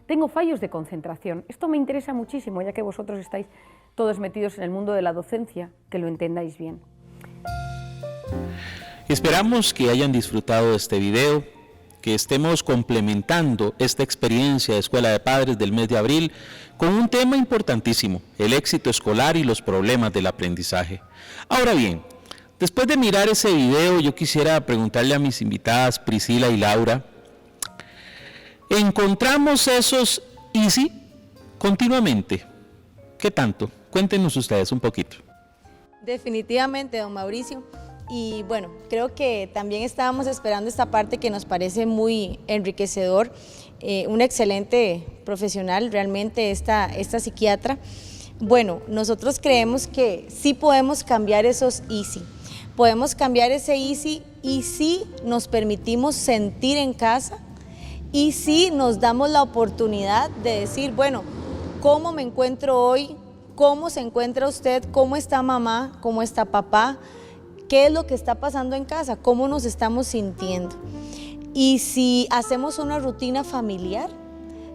tengo fallos de concentración. Esto me interesa muchísimo, ya que vosotros estáis todos metidos en el mundo de la docencia, que lo entendáis bien. Esperamos que hayan disfrutado de este video, que estemos complementando esta experiencia de Escuela de Padres del mes de abril con un tema importantísimo, el éxito escolar y los problemas del aprendizaje. Ahora bien, después de mirar ese video, yo quisiera preguntarle a mis invitadas Priscila y Laura, ¿encontramos esos easy continuamente? ¿Qué tanto? Cuéntenos ustedes un poquito. Definitivamente, don Mauricio. Y bueno, creo que también estábamos esperando esta parte que nos parece muy enriquecedor. Una excelente profesional, realmente esta psiquiatra. Bueno, nosotros creemos que sí podemos cambiar esos easy. Podemos cambiar ese easy y sí nos permitimos sentir en casa y sí nos damos la oportunidad de decir, bueno, ¿cómo me encuentro hoy? ¿Cómo se encuentra usted? ¿Cómo está mamá? ¿Cómo está papá? ¿Qué es lo que está pasando en casa? ¿Cómo nos estamos sintiendo? Y si hacemos una rutina familiar,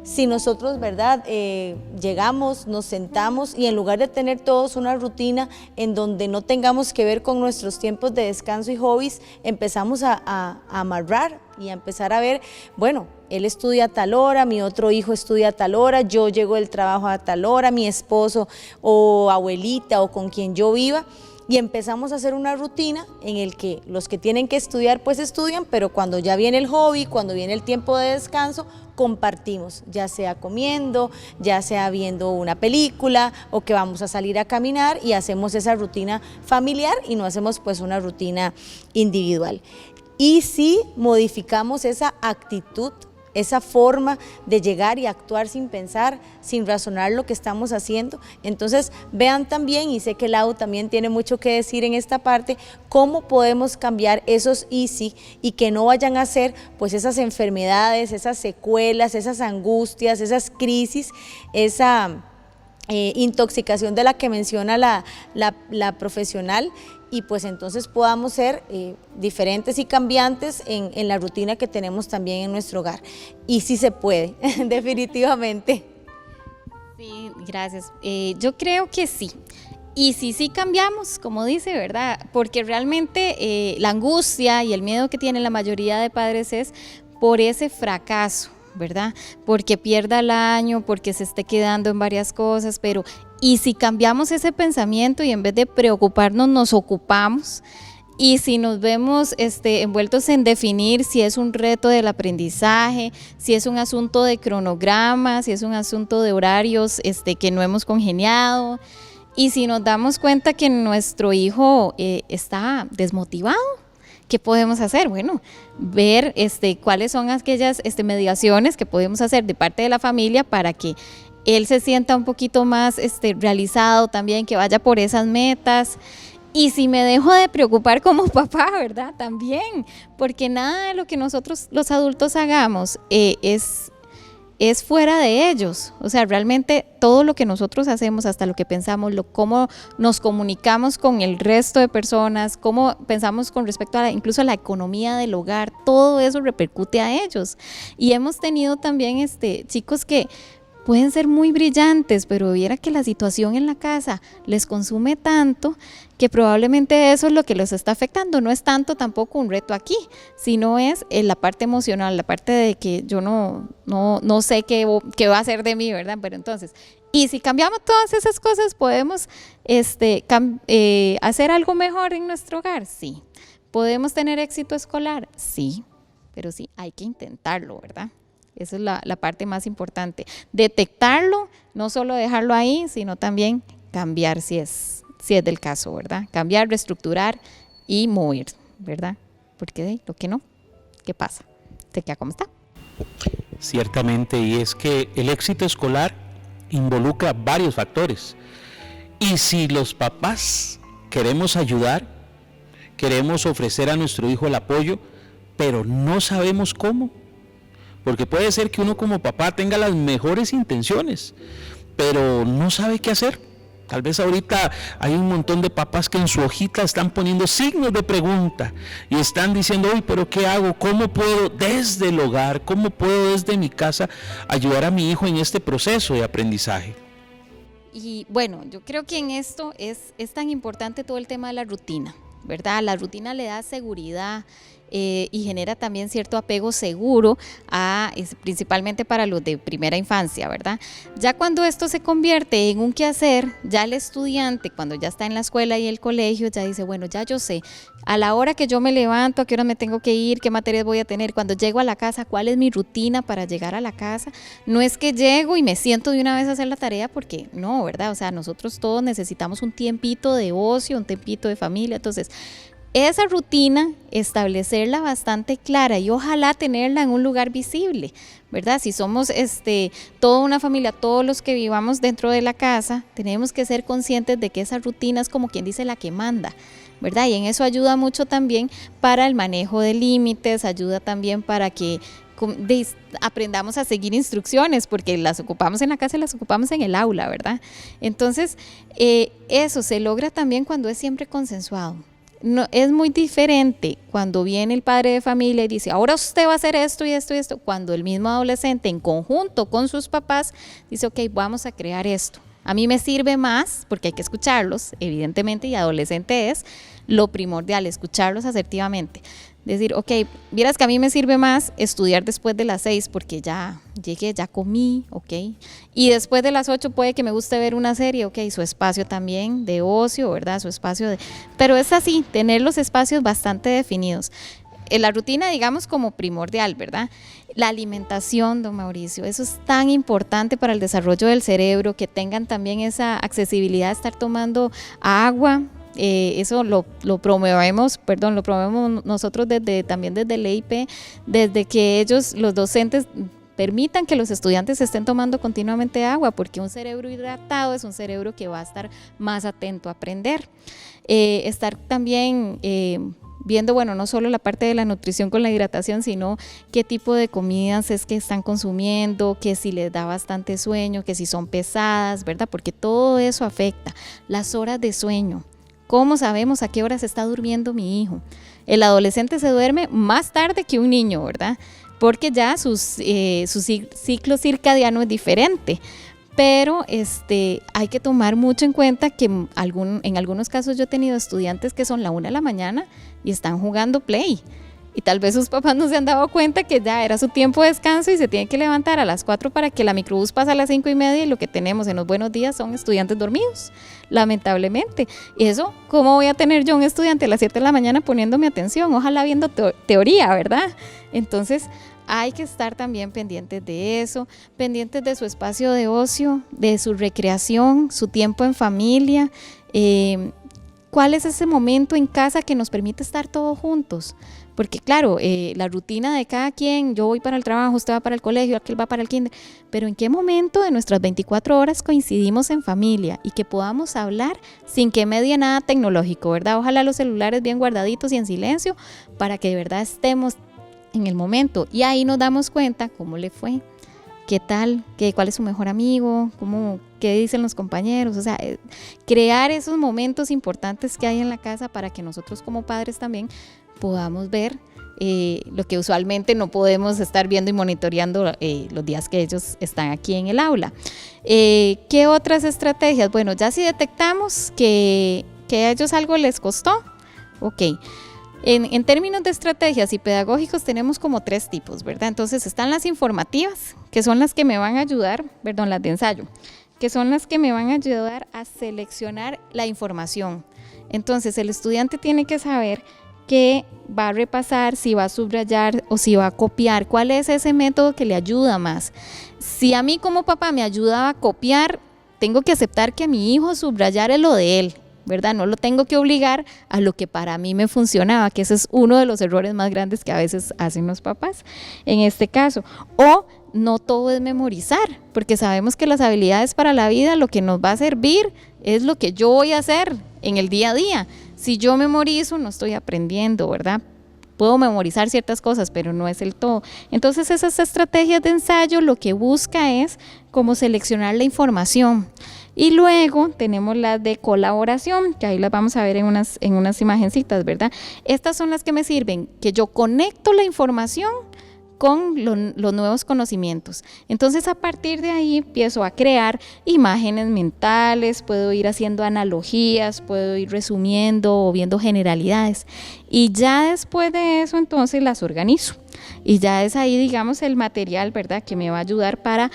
si nosotros, ¿verdad? Llegamos, nos sentamos y en lugar de tener todos una rutina en donde no tengamos que ver con nuestros tiempos de descanso y hobbies, empezamos a amarrar y a empezar a ver, bueno, él estudia a tal hora, mi otro hijo estudia a tal hora, yo llego del trabajo a tal hora, mi esposo o abuelita o con quien yo viva, y empezamos a hacer una rutina en el que los que tienen que estudiar pues estudian, pero cuando ya viene el hobby, cuando viene el tiempo de descanso, compartimos, ya sea comiendo, ya sea viendo una película o que vamos a salir a caminar y hacemos esa rutina familiar y no hacemos pues una rutina individual. Y si modificamos esa actitud, esa forma de llegar y actuar sin pensar, sin razonar lo que estamos haciendo. Entonces vean también, y sé que Lau también tiene mucho que decir en esta parte, cómo podemos cambiar esos easy y que no vayan a ser pues esas enfermedades, esas secuelas, esas angustias, esas crisis, esa intoxicación de la que menciona la profesional, y pues entonces podamos ser diferentes y cambiantes en la rutina que tenemos también en nuestro hogar. Y sí se puede, definitivamente. Sí, gracias. Yo creo que sí. Y sí cambiamos, como dice, ¿verdad? Porque realmente la angustia y el miedo que tiene la mayoría de padres es por ese fracaso, ¿verdad? Porque pierda el año, porque se esté quedando en varias cosas, pero y si cambiamos ese pensamiento y en vez de preocuparnos nos ocupamos, y si nos vemos envueltos en definir si es un reto del aprendizaje, si es un asunto de cronograma, si es un asunto de horarios que no hemos congeniado, y si nos damos cuenta que nuestro hijo está desmotivado, ¿qué podemos hacer? Bueno, ver cuáles son aquellas mediaciones que podemos hacer de parte de la familia para que él se sienta un poquito más realizado también, que vaya por esas metas. Y si me dejo de preocupar como papá, ¿verdad? También, porque nada de lo que nosotros los adultos hagamos es fuera de ellos. O sea, realmente todo lo que nosotros hacemos, hasta lo que pensamos, cómo nos comunicamos con el resto de personas, cómo pensamos con respecto a incluso a la economía del hogar, todo eso repercute a ellos. Y hemos tenido también chicos que pueden ser muy brillantes, pero viera que la situación en la casa les consume tanto que probablemente eso es lo que los está afectando. No es tanto tampoco un reto aquí, sino es la parte emocional, la parte de que yo no sé qué va a hacer de mí, ¿verdad? Pero entonces, y si cambiamos todas esas cosas, ¿podemos hacer algo mejor en nuestro hogar? Sí. ¿Podemos tener éxito escolar? Sí, pero sí, hay que intentarlo, ¿verdad? Esa es la parte más importante. Detectarlo, no solo dejarlo ahí, sino también cambiar si es del caso, ¿verdad? Cambiar, reestructurar y mover, ¿verdad? Porque lo que no, ¿qué pasa? ¿Se queda como está? Ciertamente, y es que el éxito escolar involucra varios factores. Y si los papás queremos ayudar, queremos ofrecer a nuestro hijo el apoyo, pero no sabemos cómo. Porque puede ser que uno como papá tenga las mejores intenciones, pero no sabe qué hacer. Tal vez ahorita hay un montón de papás que en su hojita están poniendo signos de pregunta y están diciendo, uy, pero ¿qué hago? ¿Cómo puedo desde el hogar, cómo puedo desde mi casa ayudar a mi hijo en este proceso de aprendizaje? Y bueno, yo creo que en esto es tan importante todo el tema de la rutina, ¿verdad? La rutina le da seguridad y genera también cierto apego seguro, principalmente para los de primera infancia, ¿verdad? Ya cuando esto se convierte en un quehacer, ya el estudiante, cuando ya está en la escuela y el colegio, ya dice, bueno, ya yo sé, a la hora que yo me levanto, a qué hora me tengo que ir, qué materias voy a tener, cuando llego a la casa, cuál es mi rutina para llegar a la casa. No es que llego y me siento de una vez a hacer la tarea, porque no, ¿verdad? O sea, nosotros todos necesitamos un tiempito de ocio, un tiempito de familia, entonces esa rutina, establecerla bastante clara y ojalá tenerla en un lugar visible, ¿verdad? Si somos toda una familia, todos los que vivamos dentro de la casa, tenemos que ser conscientes de que esa rutina es como quien dice la que manda, ¿verdad? Y en eso ayuda mucho también para el manejo de límites, ayuda también para que aprendamos a seguir instrucciones, porque las ocupamos en la casa y las ocupamos en el aula, ¿verdad? Entonces, eso se logra también cuando es siempre consensuado. No, es muy diferente cuando viene el padre de familia y dice, ahora usted va a hacer esto y esto y esto, cuando el mismo adolescente en conjunto con sus papás dice, ok, vamos a crear esto. A mí me sirve más, porque hay que escucharlos, evidentemente, y adolescente es lo primordial, escucharlos asertivamente. Decir, ok, vieras que a mí me sirve más estudiar después de las 6 porque ya llegué, ya comí, ok. Y después de las 8 puede que me guste ver una serie, ok, su espacio también de ocio, ¿verdad? Su espacio de... Pero es así, tener los espacios bastante definidos. la rutina, digamos, como primordial, ¿verdad? La alimentación, don Mauricio, eso es tan importante para el desarrollo del cerebro, que tengan también esa accesibilidad de estar tomando agua. Eso lo promovemos nosotros también desde el EIP, desde que ellos, los docentes, permitan que los estudiantes estén tomando continuamente agua, porque un cerebro hidratado es un cerebro que va a estar más atento a aprender. Estar también viendo, bueno, no solo la parte de la nutrición con la hidratación, sino qué tipo de comidas es que están consumiendo, que si les da bastante sueño, que si son pesadas, ¿verdad? Porque todo eso afecta. Las horas de sueño. ¿Cómo sabemos a qué hora se está durmiendo mi hijo? El adolescente se duerme más tarde que un niño, ¿verdad? Porque ya su ciclo circadiano es diferente. Pero hay que tomar mucho en cuenta que en algunos casos yo he tenido estudiantes que son la 1 de la mañana y están jugando play. Y tal vez sus papás no se han dado cuenta que ya era su tiempo de descanso y se tienen que levantar a las 4 para que la microbús pase a las 5:30, y lo que tenemos en los buenos días son estudiantes dormidos, lamentablemente. Y eso, ¿cómo voy a tener yo un estudiante a las 7 de la mañana poniéndome atención? Ojalá viendo teoría, ¿verdad? Entonces, hay que estar también pendientes de eso, pendientes de su espacio de ocio, de su recreación, su tiempo en familia. ¿Cuál es ese momento en casa que nos permite estar todos juntos? Porque claro, la rutina de cada quien, yo voy para el trabajo, usted va para el colegio, aquel va para el kinder, pero ¿en qué momento de nuestras 24 horas coincidimos en familia y que podamos hablar sin que medie nada tecnológico, ¿verdad? Ojalá los celulares bien guardaditos y en silencio, para que de verdad estemos en el momento, y ahí nos damos cuenta cómo le fue, qué tal, cuál es su mejor amigo, qué dicen los compañeros. O sea, crear esos momentos importantes que hay en la casa para que nosotros como padres también podamos ver lo que usualmente no podemos estar viendo y monitoreando los días que ellos están aquí en el aula. ¿Qué otras estrategias? Bueno, ya si detectamos que a ellos algo les costó, ok. En términos de estrategias y pedagógicos tenemos como 3 tipos, ¿verdad? Entonces están las informativas, que son las que me van a ayudar, las de ensayo, que son las que me van a ayudar a seleccionar la información. Entonces el estudiante tiene que saber qué va a repasar, si va a subrayar o si va a copiar, cuál es ese método que le ayuda más. Si a mí como papá me ayudaba a copiar, tengo que aceptar que a mi hijo subrayar es lo de él, ¿verdad? No lo tengo que obligar a lo que para mí me funcionaba, que ese es uno de los errores más grandes que a veces hacen los papás en este caso. O no todo es memorizar, porque sabemos que las habilidades para la vida, lo que nos va a servir es lo que yo voy a hacer en el día a día. Si yo memorizo, no estoy aprendiendo, ¿verdad? Puedo memorizar ciertas cosas, pero no es el todo. Entonces esas estrategias de ensayo lo que busca es cómo seleccionar la información. Y luego tenemos las de colaboración, que ahí las vamos a ver en unas imagencitas, ¿verdad? Estas son las que me sirven, que yo conecto la información con los nuevos conocimientos. Entonces a partir de ahí empiezo a crear imágenes mentales, puedo ir haciendo analogías, puedo ir resumiendo o viendo generalidades, y ya después de eso entonces las organizo. Y ya es ahí, digamos, el material, ¿verdad?, que me va a ayudar para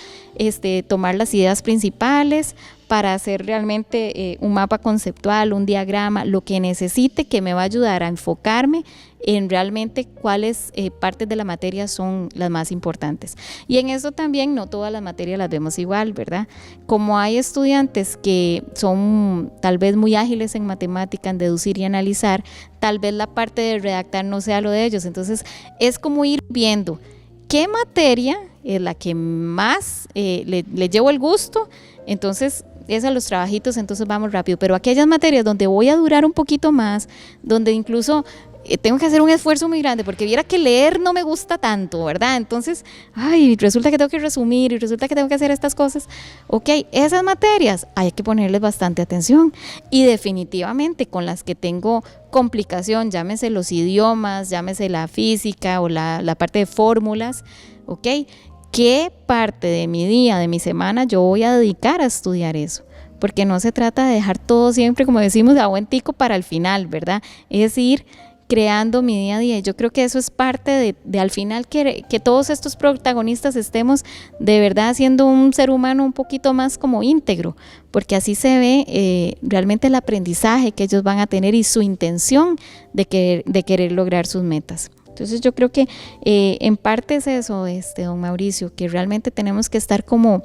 tomar las ideas principales, para hacer realmente un mapa conceptual, un diagrama, lo que necesite, que me va a ayudar a enfocarme en realmente cuáles partes de la materia son las más importantes. Y en eso también no todas las materias las vemos igual, ¿verdad? Como hay estudiantes que son tal vez muy ágiles en matemática, en deducir y analizar, tal vez la parte de redactar no sea lo de ellos. Entonces es como ir viendo qué materia es la que más le llevo el gusto. Entonces es a los trabajitos, entonces vamos rápido, pero aquellas materias donde voy a durar un poquito más, donde incluso tengo que hacer un esfuerzo muy grande, porque viera que leer no me gusta tanto, ¿verdad? Entonces, resulta que tengo que resumir y resulta que tengo que hacer estas cosas. Ok, esas materias hay que ponerles bastante atención, y definitivamente con las que tengo complicación, llámese los idiomas, llámese la física o la parte de fórmulas, ok, ¿qué parte de mi día, de mi semana yo voy a dedicar a estudiar eso? Porque no se trata de dejar todo siempre, como decimos, a buen tico para el final, ¿verdad? Es ir creando mi día a día. Yo creo que eso es parte de al final que todos estos protagonistas estemos de verdad haciendo un ser humano un poquito más como íntegro, porque así se ve realmente el aprendizaje que ellos van a tener y su intención de querer lograr sus metas. Entonces yo creo que en parte es eso, don Mauricio, que realmente tenemos que estar como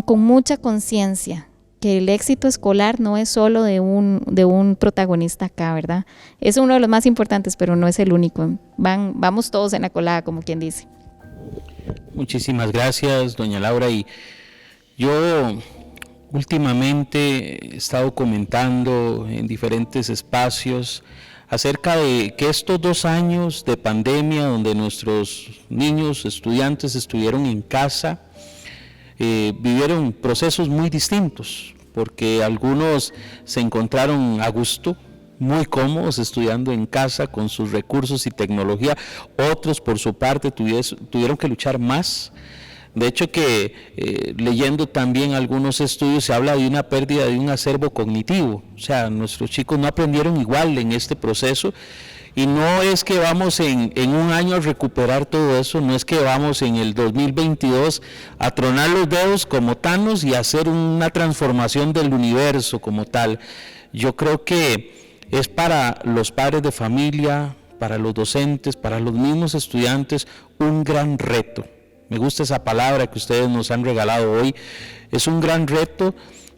con mucha conciencia, que el éxito escolar no es solo de un protagonista acá, ¿verdad? Es uno de los más importantes, pero no es el único. Vamos todos en la colada, como quien dice. Muchísimas gracias, doña Laura. Y yo últimamente he estado comentando en diferentes espacios acerca de que estos 2 años de pandemia, donde nuestros niños, estudiantes estuvieron en casa, vivieron procesos muy distintos, porque algunos se encontraron a gusto, muy cómodos estudiando en casa con sus recursos y tecnología, otros por su parte tuvieron que luchar más. De hecho que leyendo también algunos estudios se habla de una pérdida de un acervo cognitivo, o sea, nuestros chicos no aprendieron igual en este proceso. Y no es que vamos en un año a recuperar todo eso, no es que vamos en el 2022 a tronar los dedos como Thanos y hacer una transformación del universo como tal. Yo creo que es para los padres de familia, para los docentes, para los mismos estudiantes, un gran reto. Me gusta esa palabra que ustedes nos han regalado hoy. Es un gran reto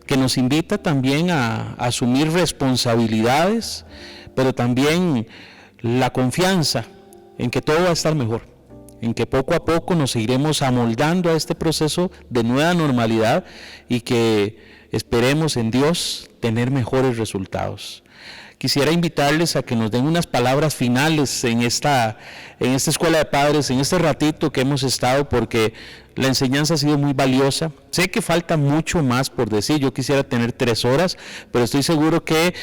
que nos invita también a asumir responsabilidades, pero también la confianza en que todo va a estar mejor, en que poco a poco nos seguiremos amoldando a este proceso de nueva normalidad y que esperemos en Dios tener mejores resultados. Quisiera invitarles a que nos den unas palabras finales en esta escuela de padres, en este ratito que hemos estado, porque la enseñanza ha sido muy valiosa. Sé que falta mucho más por decir, yo quisiera tener 3 horas, pero estoy seguro que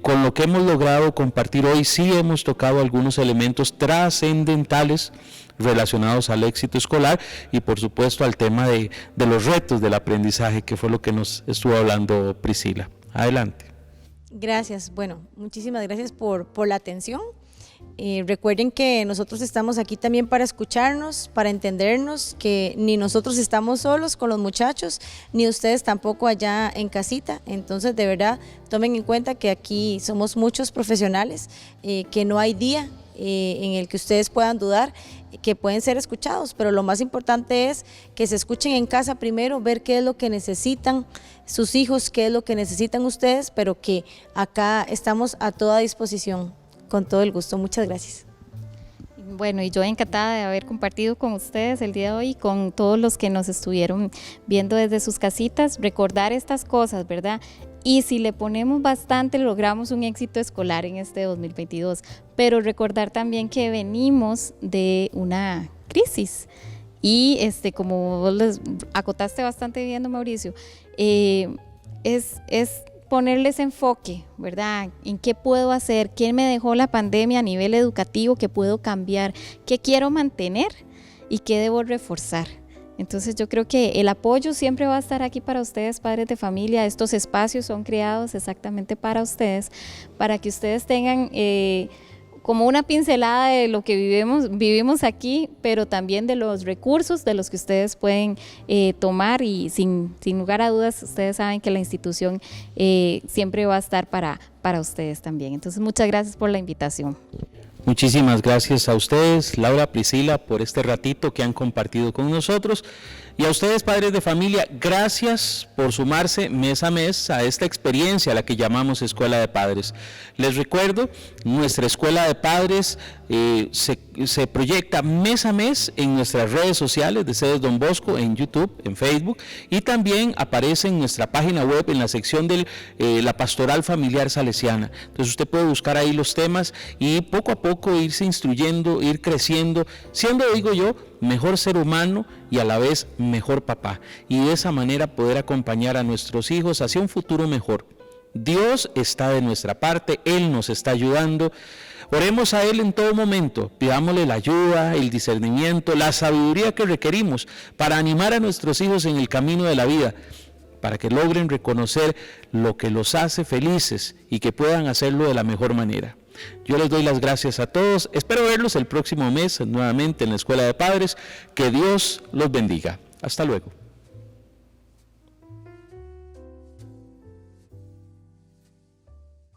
con lo que hemos logrado compartir hoy sí hemos tocado algunos elementos trascendentales relacionados al éxito escolar y por supuesto al tema de los retos del aprendizaje, que fue lo que nos estuvo hablando Priscila. Adelante. Gracias, bueno, muchísimas gracias por la atención. Recuerden que nosotros estamos aquí también para escucharnos, para entendernos, que ni nosotros estamos solos con los muchachos, ni ustedes tampoco allá en casita. Entonces, de verdad, tomen en cuenta que aquí somos muchos profesionales, que no hay día en el que ustedes puedan dudar, que pueden ser escuchados, pero lo más importante es que se escuchen en casa primero, ver qué es lo que necesitan sus hijos, qué es lo que necesitan ustedes, pero que acá estamos a toda disposición, con todo el gusto. Muchas gracias. Bueno, y yo encantada de haber compartido con ustedes el día de hoy, con todos los que nos estuvieron viendo desde sus casitas, recordar estas cosas, ¿verdad? Y si le ponemos bastante, logramos un éxito escolar en este 2022, pero recordar también que venimos de una crisis y como vos les acotaste bastante bien, Mauricio, es ponerles enfoque, ¿verdad? ¿En qué puedo hacer? ¿Qué me dejó la pandemia a nivel educativo que puedo cambiar? ¿Qué quiero mantener y qué debo reforzar? Entonces yo creo que el apoyo siempre va a estar aquí para ustedes, padres de familia. Estos espacios son creados exactamente para ustedes, para que ustedes tengan como una pincelada de lo que vivimos aquí, pero también de los recursos de los que ustedes pueden tomar, y sin lugar a dudas ustedes saben que la institución siempre va a estar para ustedes también. Entonces muchas gracias por la invitación. Muchísimas gracias a ustedes, Laura, Priscila, por este ratito que han compartido con nosotros. Y a ustedes, padres de familia, gracias por sumarse mes a mes a esta experiencia a la que llamamos Escuela de Padres. Les recuerdo, nuestra Escuela de Padres se proyecta mes a mes en nuestras redes sociales de Sedes Don Bosco, en YouTube, en Facebook, y también aparece en nuestra página web en la sección de la Pastoral Familiar Salesiana. Entonces usted puede buscar ahí los temas y poco a poco irse instruyendo, ir creciendo, siendo, digo yo, mejor ser humano y a la vez mejor papá, y de esa manera poder acompañar a nuestros hijos hacia un futuro mejor. Dios está de nuestra parte, Él nos está ayudando. Oremos a Él en todo momento, pidámosle la ayuda, el discernimiento, la sabiduría que requerimos para animar a nuestros hijos en el camino de la vida, para que logren reconocer lo que los hace felices y que puedan hacerlo de la mejor manera. Yo les doy las gracias a todos, espero verlos el próximo mes nuevamente en la Escuela de Padres. Que Dios los bendiga. Hasta luego.